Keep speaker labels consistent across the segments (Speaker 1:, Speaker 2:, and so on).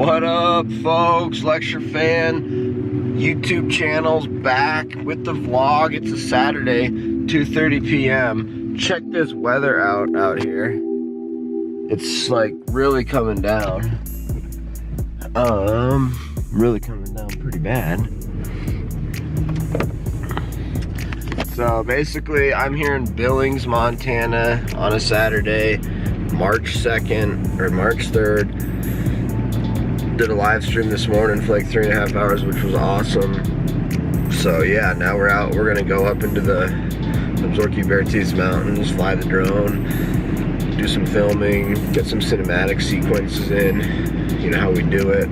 Speaker 1: What up, folks? Lecture Fan YouTube channel's back with the vlog. It's a Saturday, 2:30 p.m. Check this weather out here. It's like really coming down. Really coming down pretty bad. So basically, I'm here in Billings, Montana on a Saturday, March 2nd or March 3rd. Did a live stream this morning for like 3.5 hours, which was awesome. So yeah, now we're out. We're gonna go up into the Beartooth Mountains, fly the drone, do some filming, get some cinematic sequences in. You know how we do it.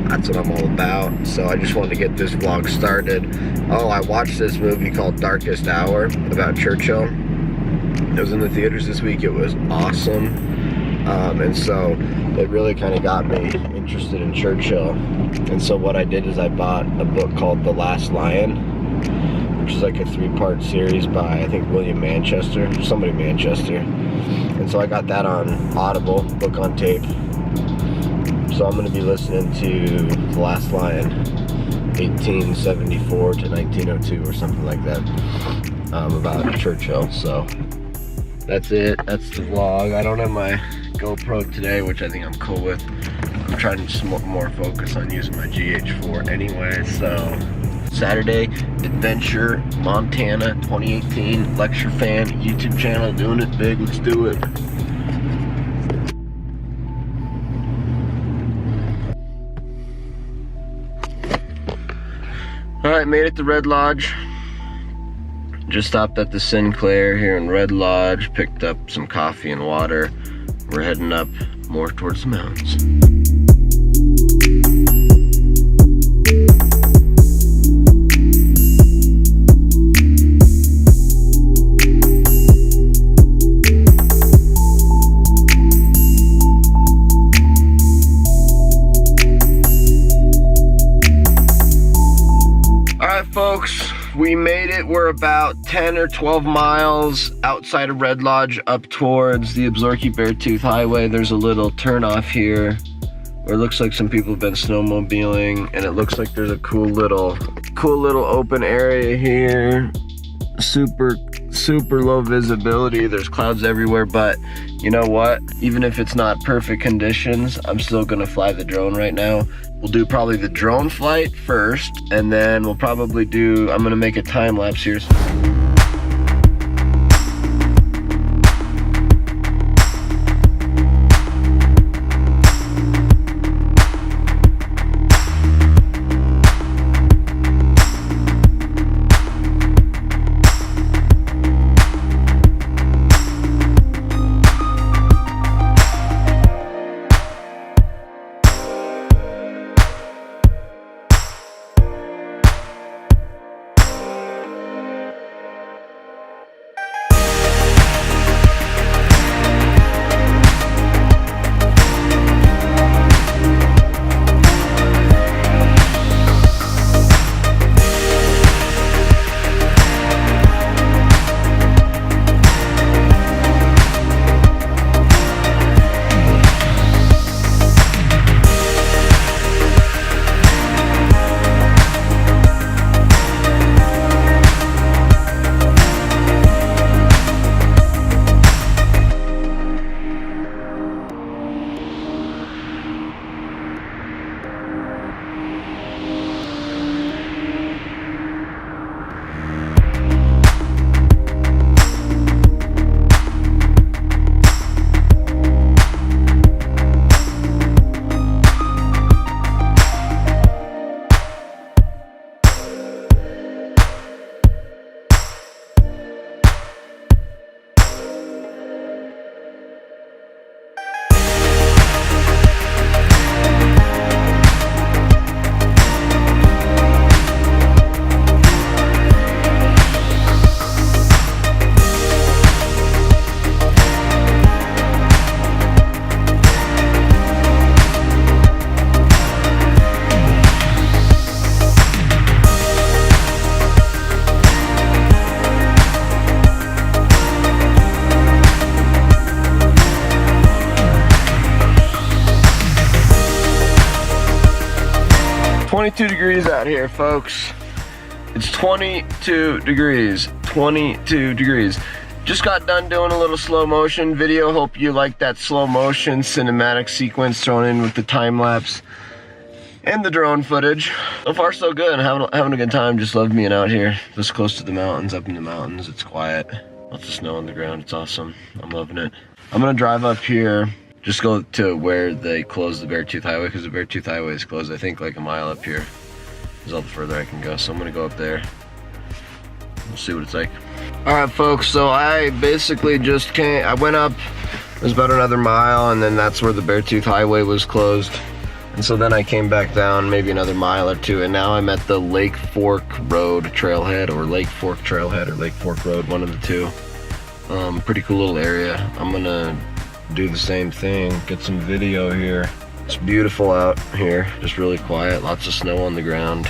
Speaker 1: That's what I'm all about. So I just wanted to get this vlog started. Oh, I watched this movie called Darkest Hour about Churchill. It was in the theaters this week. It was awesome. And so it really kind of got me interested in Churchill. And so what I did is I bought a book called The Last Lion, which is like a 3-part series by, I think, William Manchester, somebody Manchester. And so I got that on Audible, book on tape. So I'm going to be listening to The Last Lion, 1874 to 1902 or something like that, about Churchill. So that's it. That's the vlog. I don't have my GoPro today, which I think I'm cool with. I'm trying to more focus on using my GH4 anyway. So Saturday Adventure Montana 2018 Lecture Fan YouTube channel, doing it big. Let's do it. Alright, made it to Red Lodge. Just stopped at the Sinclair here in Red Lodge, picked up some coffee and water. We're heading up more towards the mountains. Folks, we made it. We're about 10 or 12 miles outside of Red Lodge up towards the Beartooth Highway. There's a little turn off here where it looks like some people have been snowmobiling, and it looks like there's a cool little open area here. Super low visibility. There's clouds everywhere, but you know what? Even if it's not perfect conditions, I'm still gonna fly the drone right now. We'll do probably the drone flight first, and then we'll probably I'm gonna make a time lapse here. 22 degrees out here, folks. It's 22 degrees. 22 degrees. Just got done doing a little slow motion video. Hope you like that slow motion cinematic sequence thrown in with the time lapse and the drone footage. So far so good. Having a good time. Just love being out here this close to the mountains, up in the mountains. It's quiet. Lots of snow on the ground. It's awesome. I'm loving it. I'm gonna drive up here, just go to where they closed the Beartooth Highway, because the Beartooth Highway is closed, I think, like a mile up here. Is all the further I can go. So I'm gonna go up there. We'll see what it's like. All right, folks, so I basically just I went up, it was about another mile, and then that's where the Beartooth Highway was closed. And so then I came back down maybe another mile or two, and now I'm at the Lake Fork Road Trailhead, or Lake Fork Trailhead, or Lake Fork Road, one of the two. Pretty cool little area. I'm gonna do the same thing, get some video here. It's beautiful out here, just really quiet, lots of snow on the ground.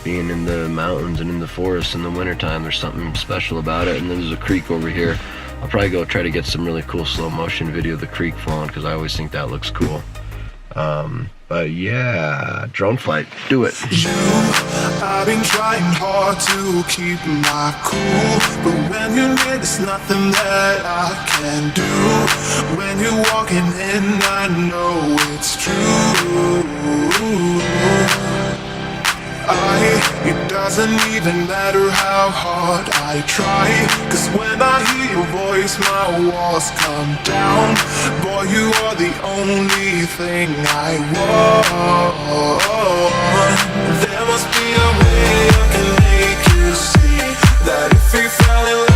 Speaker 1: Being in the mountains and in the forest in the wintertime, there's something special about it. And then there's a creek over here. I'll probably go try to get some really cool slow motion video of the creek flowing, because I always think that looks cool. But yeah, drone flight, do it.
Speaker 2: I've been trying hard to keep my cool, but when you're near, there's nothing that I can do. When you're walking in, I know it's true. It doesn't even matter how hard I try, 'cause when I hear your voice, my walls come down. Boy, you are the only thing I want. There must be a way I can make you see that if we fell in love,